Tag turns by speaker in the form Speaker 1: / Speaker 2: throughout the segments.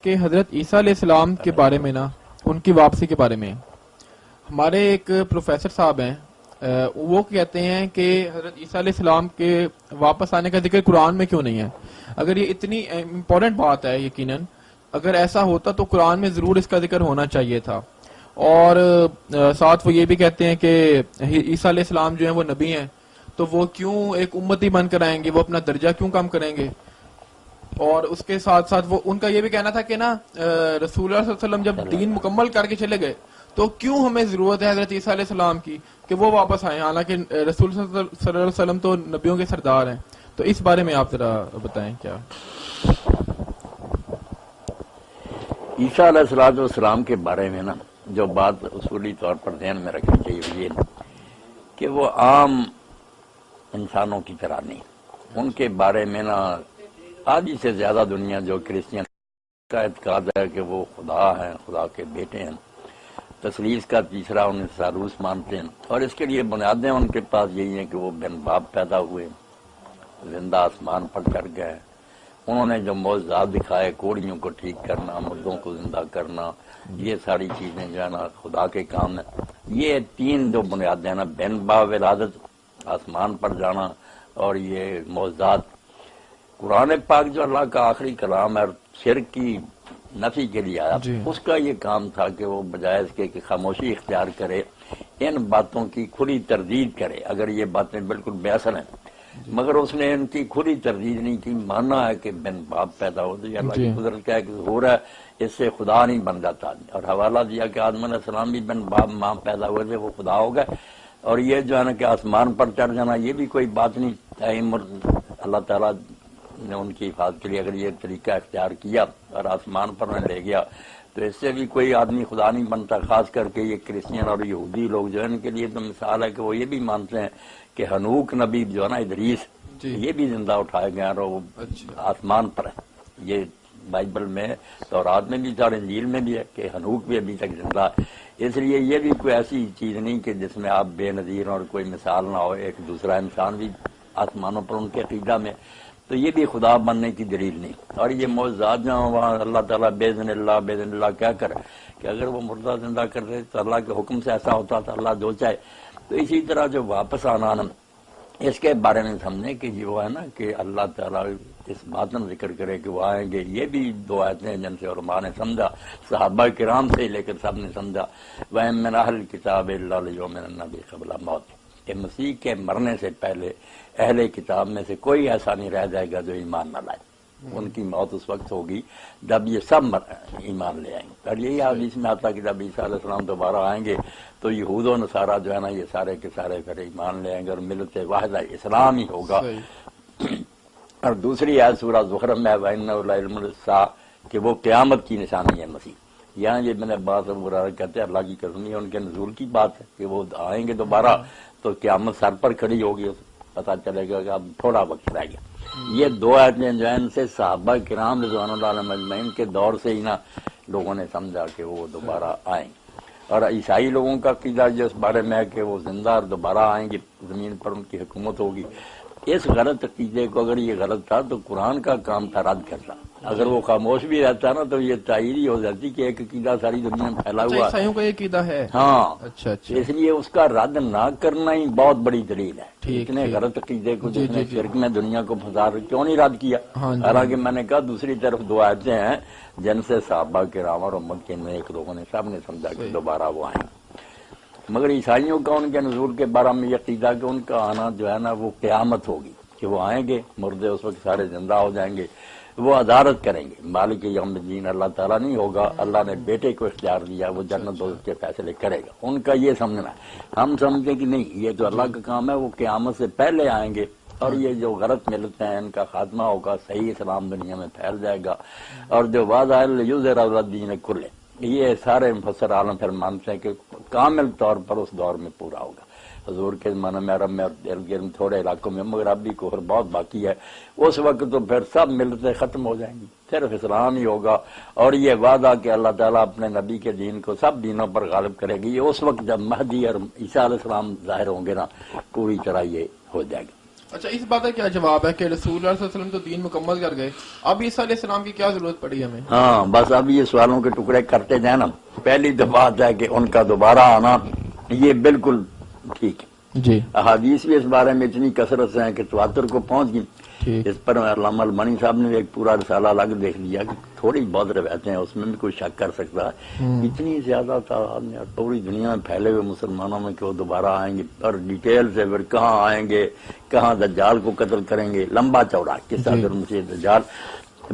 Speaker 1: کہ حضرت عیسیٰ علیہ السلام کے بارے میں نا، ان کی واپسی کے بارے میں ہمارے ایک پروفیسر صاحب ہیں، وہ کہتے ہیں کہ حضرت عیسیٰ علیہ السلام کے واپس آنے کا ذکر قرآن میں کیوں نہیں ہے؟ اگر یہ اتنی امپورٹنٹ بات ہے، یقیناً اگر ایسا ہوتا تو قرآن میں ضرور اس کا ذکر ہونا چاہیے تھا۔ اور ساتھ وہ یہ بھی کہتے ہیں کہ عیسیٰ علیہ السلام جو ہیں وہ نبی ہیں، تو وہ کیوں ایک امتی بن کر آئیں گے، وہ اپنا درجہ کیوں کم کریں گے؟ اور اس کے ساتھ ساتھ وہ ان کا یہ بھی کہنا تھا کہ نا رسول اللہ صلی اللہ علیہ وسلم جب دین مکمل کر کے چلے گئے تو کیوں ہمیں ضرورت ہے حضرت عیسیٰ علیہ السلام کی کہ وہ واپس آئیں، حالانکہ رسول صلی اللہ علیہ وسلم تو نبیوں کے سردار ہیں۔ تو اس بارے میں آپ ذرا بتائیں کیا؟
Speaker 2: عیسیٰ علیہ السلام کے بارے میں نا جو بات اصولی طور پر ذہن میں رکھنی چاہیے یہ کہ وہ عام انسانوں کی طرح نہیں، ان کے بارے میں نا آدھی سے زیادہ دنیا جو کرسچن کا اعتقاد ہے کہ وہ خدا ہیں، خدا کے بیٹے ہیں، تثلیث کا تیسرا انہیں ثالوث مانتے ہیں، اور اس کے لیے بنیادیں ان کے پاس یہی ہیں کہ وہ بن باپ پیدا ہوئے، زندہ آسمان پر چڑھ گئے، انہوں نے جو معجزات دکھائے، کوڑیوں کو ٹھیک کرنا، مردوں کو زندہ کرنا، یہ ساری چیزیں جو ہے نا خدا کے کام ہیں۔ یہ تین جو بنیادیں ہیں نا، بن باپ ولادت، آسمان پر جانا اور یہ معجزات، قرآن پاک جو اللہ کا آخری کلام ہے، شرک کی نفی کے لیے آیا، اس کا یہ کام تھا کہ وہ بجائے اس کے کہ خاموشی اختیار کرے، ان باتوں کی کھلی تردید کرے، اگر یہ باتیں بالکل بے اثر ہیں، مگر اس نے ان کی کھلی تردید نہیں کی، ماننا ہے کہ بن باپ پیدا ہو، تو یہ اللہ کی قدرت کا ایک ظہور ہے، اس سے خدا نہیں بن جاتا، اور حوالہ دیا کہ آدم علیہ السلام بھی بن باپ ماں پیدا ہوئے تھے، وہ خدا ہو گئے، اور یہ جو ہے نا کہ آسمان پر چڑھ جانا یہ بھی کوئی بات نہیں، اللہ تعالیٰ نے ان کی حفاظت کے لیے اگر یہ طریقہ اختیار کیا اور آسمان پر نہ لے گیا تو اس سے بھی کوئی آدمی خدا نہیں بنتا، خاص کر کے یہ کرسچین اور یہودی لوگ جو ہے ان کے لیے تو مثال ہے کہ وہ یہ بھی مانتے ہیں کہ ہنوک نبی جو ہے نا ادریس، یہ بھی زندہ اٹھائے گئے اور وہ آسمان پر ہے، یہ بائبل میں تورات میں بھی اور انجیل میں بھی ہے کہ ہنوک بھی ابھی تک زندہ ہے، اس لیے یہ بھی کوئی ایسی چیز نہیں کہ جس میں آپ بے نظیر اور کوئی مثال نہ ہو، ایک دوسرا انسان بھی آسمانوں پر ان کے عقیدہ میں، تو یہ بھی خدا بننے کی دلیل نہیں۔ اور یہ معجزات جو وہاں اللہ تعالیٰ باذن اللہ کیا کرے کہ اگر وہ مردہ زندہ کر دے تو اللہ کے حکم سے ایسا ہوتا تھا، اللہ جو چاہے، تو اسی طرح جو واپس آنا اس کے بارے میں سمجھیں کہ یہ وہ ہے نا کہ اللہ تعالیٰ اس بات میں ذکر کرے کہ وہ آئیں گے، یہ بھی دو آیتیں ہیں جن سے علماء نے سمجھا، صحابہ کرام سے لے کر سب نے سمجھا، وَإِن مِّنْ أَهْلِ الْكِتَابِ إِلَّا لِيُؤْمِنَنَّ بِهِ قَبْلَ مَوْتِهِ، کہ مسیح کے مرنے سے پہلے اہل کتاب میں سے کوئی ایسا نہیں رہ جائے گا جو ایمان نہ لائے، ان کی موت اس وقت ہوگی جب یہ سب ایمان لے آئیں گے، اور یہی حدیث میں آتا کہ جب عیسیٰ علیہ السلام دوبارہ آئیں گے تو یہود و نصارہ جو ہے نا یہ سارے کے سارے پھر ایمان لے آئیں گے اور ملت واحدہ اسلام ہی ہوگا۔ اور دوسری آیت سورہ زخرف میں وَإِنَّهُ لَعِلْمٌ لِلسَّاعَةِ کہ وہ قیامت کی نشانی ہے مسیح، یہاں یہ میں نے بات کہتے ہیں اللہ کی قسم یہ ان کے نزول کی بات ہے کہ وہ آئیں گے دوبارہ تو قیامت سر پر کھڑی ہوگی، پتہ چلے گا کہ اب تھوڑا وقت رہ گیا۔ یہ دو آیتیں جو ہیں ان سے صحابہ کرام رضوان اللہ علیہم اجمعین کے دور سے ہی نا لوگوں نے سمجھا کہ وہ دوبارہ آئیں گے، اور عیسائی لوگوں کا عقیدہ جو اس بارے میں ہے کہ وہ زندہ اور دوبارہ آئیں گے، زمین پر ان کی حکومت ہوگی۔ اس غلط عقیدے کو اگر یہ غلط تھا تو قرآن کا کام تھا رد کرنا، اگر وہ خاموش بھی رہتا نا تو یہ تائید ہی ہو جاتی کہ ایک عقیدہ ساری دنیا میں پھیلا ہوا ہے،
Speaker 1: عیسائیوں کا یہ عقیدہ ہے،
Speaker 2: ہاں
Speaker 1: اچھا
Speaker 2: اس لیے اس کا رد نہ کرنا ہی بہت بڑی دلیل ہے۔ اتنے غلط عقیدے کو جس نے شرک میں دنیا کو پھنسا کیوں نہیں رد کیا؟ حالانکہ میں نے کہا دوسری طرف دو آیتیں ہیں جن سے صحابہ کرام اور امت کے نیک لوگوں نے سب نے سمجھا کہ دوبارہ وہ آئیں، مگر عیسائیوں کا ان کے نزول کے بارے میں یہ عقیدہ کہ ان کا آنا جو ہے نا وہ قیامت ہوگی، کہ وہ آئیں گے، مردے اس وقت سارے زندہ ہو جائیں گے، وہ عدالت کریں گے، مالک یوم الدین اللہ تعالیٰ نہیں ہوگا، اللہ نے بیٹے کو اختیار دیا، وہ جنت دوزخ کے فیصلے کرے گا، ان کا یہ سمجھنا ہے۔ ہم سمجھیں کہ نہیں یہ تو اللہ کا کام ہے، وہ قیامت سے پہلے آئیں گے، اور یہ جو غلط ملتے ہیں ان کا خاتمہ ہوگا، صحیح اسلام دنیا میں پھیل جائے گا، اور جو وعدہ لیظہر الدین کلہ، یہ سارے مفسر عالم پھر مانتے ہیں کہ کامل طور پر اس دور میں پورا ہوگا۔ حضور کے زمانے میں عرب میں ارد گرد تھوڑے علاقوں میں، مگر اب بھی کفر بہت باقی ہے، اس وقت تو پھر سب ملتیں ختم ہو جائیں گی، صرف اسلام ہی ہوگا، اور یہ وعدہ کہ اللہ تعالیٰ اپنے نبی کے دین کو سب دینوں پر غالب کرے گی، یہ اس وقت جب مہدی اور عیسیٰ علیہ السلام ظاہر ہوں گے نا پوری طرح یہ ہو جائے گی۔
Speaker 1: اچھا اس بات کا کیا جواب ہے کہ رسول اللہ صلی اللہ علیہ وسلم تو دین مکمل کر گئے، اب عیسیٰ علیہ السلام کی کیا ضرورت پڑی ہمیں؟
Speaker 2: ہاں بس اب یہ سوالوں کے ٹکڑے کرتے جائیں نا. پہلی تو بات ہے کہ ان کا دوبارہ آنا یہ بالکل ٹھیک ہے.
Speaker 1: جی
Speaker 2: احادیث بھی اس بارے میں اتنی کثرت سے ہیں کہ تواتر کو پہنچ گئی.
Speaker 1: ٹھیک.
Speaker 2: اس پر علامہ المانی صاحب نے ایک پورا رسالہ الگ دیکھ لیا کہ تھوڑی بہت روایتیں ہیں، اس میں بھی کوئی شک کر سکتا ہے. اتنی زیادہ تعداد میں اور پوری دنیا میں پھیلے ہوئے مسلمانوں میں کہ وہ دوبارہ آئیں گے اور ڈیٹیل سے پھر کہاں آئیں گے، کہاں دجال کو قتل کریں گے، لمبا چوڑا قصہ پھر مسیح دجال.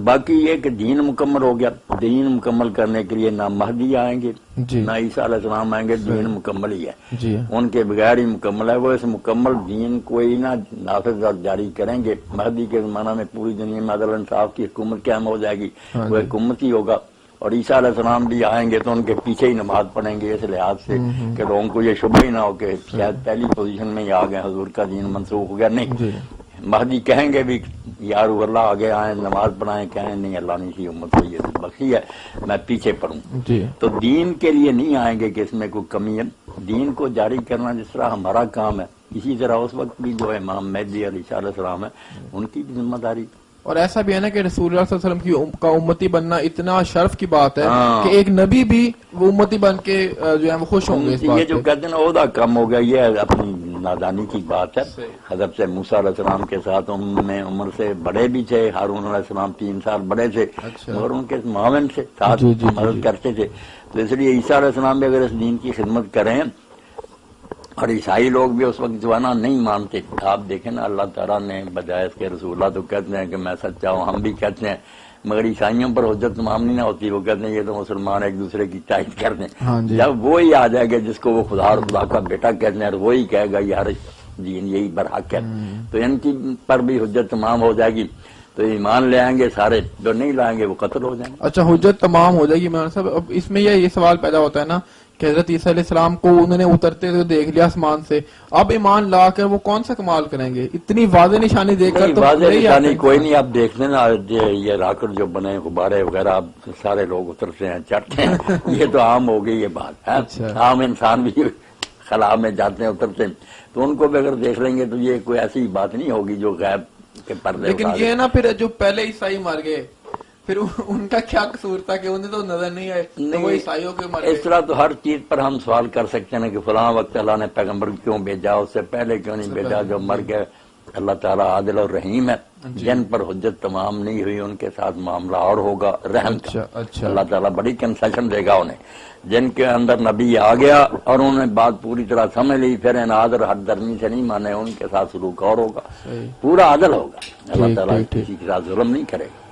Speaker 2: باقی یہ کہ دین مکمل ہو گیا. دین مکمل کرنے کے لیے نہ مہدی آئیں گے
Speaker 1: جی
Speaker 2: نہ عیسیٰ علیہ السلام آئیں گے. دین مکمل ہی ہے،
Speaker 1: جی
Speaker 2: ان کے بغیر ہی مکمل ہے. وہ اس مکمل دین کو ہی نہ نافذ اور جاری کریں گے. مہدی کے زمانہ میں پوری دنیا میں عدل انصاف کی حکومت قائم ہو جائے گی، وہ حکومت ہی ہوگا. اور عیسیٰ علیہ السلام بھی آئیں گے تو ان کے پیچھے ہی نماز پڑھیں گے، اس لحاظ سے کہ لوگوں کو یہ شبہ ہی نہ ہو کہ شاید پہلی پوزیشن میں ہی آ گئے، حضور کا دین منسوخ ہو گیا. نہیں، مہدی کہیں گے بھی یار اللہ آگے آئیں نماز پڑھائیں، کہیں نہیں اللہ نے اسی امت کو یہ بخشی ہے میں پیچھے پڑھوں. تو دین کے لیے نہیں آئیں گے کہ اس میں کوئی کمی ہے. دین کو جاری کرنا جس طرح ہمارا کام ہے، اسی طرح اس وقت بھی جو امام مہدی اور عیسیٰ علیہ السلام ہے ان کی بھی ذمہ داری.
Speaker 1: اور ایسا بھی ہے نا کہ رسول اللہ صلی اللہ علیہ وسلم کا امتی بننا اتنا شرف کی بات ہے
Speaker 2: ہاں.
Speaker 1: کہ ایک نبی بھی وہ امتی بن کے جو ہے وہ خوش ہوں گے اس
Speaker 2: یہ
Speaker 1: بات
Speaker 2: جو
Speaker 1: پہ.
Speaker 2: کہتے ہیں نا عہدہ کم ہو گیا، یہ اپنی نادانی کی بات ہے. حضرت سے موسیٰ علیہ السلام کے ساتھ عمر سے بڑے بھی تھے، ہارون علیہ السلام 3 سال بڑے تھے، مگر ان کے معاون سے ساتھ مدد کرتے تھے. تو اس لیے عیسیٰ علیہ السلام بھی اگر اس دین کی خدمت کریں، اور عیسائی لوگ بھی اس وقت جو ہے نا نہیں مانتے. آپ دیکھیں نا اللہ تعالیٰ نے بجائے اس کے رسول اللہ تو کہتے ہیں کہ میں سچا ہوں، ہم بھی کہتے ہیں، مگر عیسائیوں پر حجت تمام نہیں ہوتی. وہ کہتے ہیں یہ تو مسلمان ایک دوسرے کی تائید کرتے ہیں. جب وہی آ جائے گا جس کو وہ خدا اور خدا کا بیٹا کہتے ہیں اور وہی کہے گا یار دین یہی برحق ہے، تو ان کی پر بھی حجت تمام ہو جائے گی. تو ایمان لے آئیں گے سارے، جو نہیں لائیں گے وہ قتل ہو جائیں گے.
Speaker 1: اچھا حجت تمام ہو جائے گی مولانا صاحب. اب اس میں یہ سوال پیدا ہوتا ہے نا کہ حضرت عیسیٰ علیہ السلام کو انہوں نے اترتے ہوئے دیکھ لیا آسمان سے، اب ایمان لا کر وہ کون سا کمال کریں گے؟ اتنی واضح نشانی دیکھ کر تو
Speaker 2: واضح نشانی کوئی نہیں. آپ دیکھ لیں نا یہ راکٹ جو بنے غبارے وغیرہ اب سارے لوگ اترتے ہیں چڑھتے ہیں، یہ تو عام ہو گئی یہ بات ہے. عام انسان بھی خلا میں جاتے ہیں اترتے ہیں، تو ان کو بھی اگر دیکھ لیں گے تو یہ کوئی ایسی بات نہیں ہوگی جو غیب کے پردے.
Speaker 1: لیکن یہ نا پھر جو پہلے عیسائی مر گئے پھر ان کا کیا قصور تھا کہ انہیں تو نظر نہیں آئے تو وہ عیسائیوں کے مر گئے؟
Speaker 2: اس طرح تو ہر چیز پر ہم سوال کر سکتے ہیں کہ فلاں وقت اللہ نے پیغمبر کیوں بھیجا، اس سے پہلے کیوں نہیں بھیجا، جو مر گئے. اللہ تعالیٰ عادل اور رحیم ہے. جن پر حجت تمام نہیں ہوئی ان کے ساتھ معاملہ اور ہوگا رحم کا. اللہ تعالیٰ بڑی کنسیشن دے گا انہیں. جن کے اندر نبی آ گیا اور انہوں نے بات پوری طرح سمجھ لی، پھر اناد اور حد درمی سے نہیں مانے، ان کے ساتھ سلوک اور ہوگا، پورا عدل ہوگا. اللہ تعالیٰ کسی کے ساتھ ظلم نہیں کرے گا.